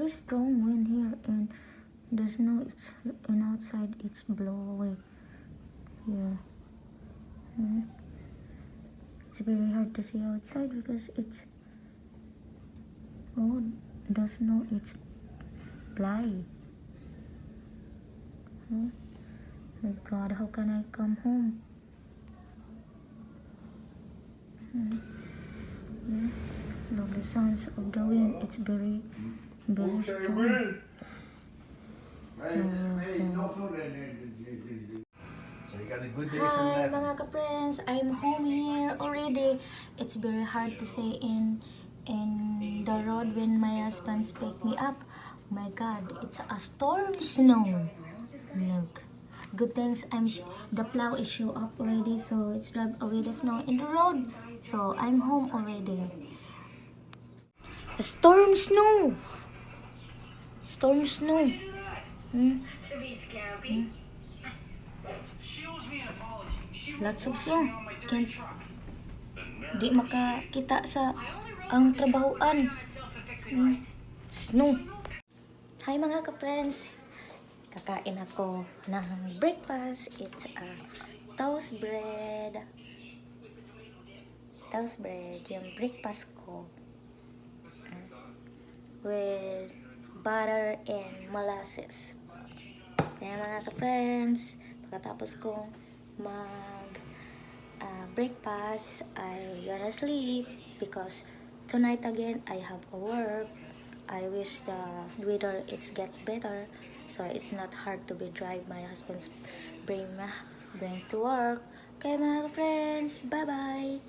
very strong wind here, and the snow it's and outside it's blow away here. It's very hard to see outside because it's the snow it's fly. My God, how can I come home? Look, the sounds of the wind. It's very strong. So you got a good day from Hi that. mga ka-friends, I'm home here already. It's very hard to say in the road when my husband picked me up. My God, it's a storm snow. Look, good things the plow is show up already, so it's drive away the snow in the road. So I'm home already. A storm snow. Storm snow. Lots of snow. Can't di makakita sa ang trabahoan. Snow. Hi mga ka-friends. Kakain ako ng breakfast. It's a toast bread. Toast bread. Yung breakfast ko. With butter and molasses. Kaya mga ka-friends, pagkatapos kong breakfast, I gonna sleep because tonight again I have a work. I wish the weather it's get better, so it's not hard to be drive my husband's bring to work. Okay mga friends, bye bye.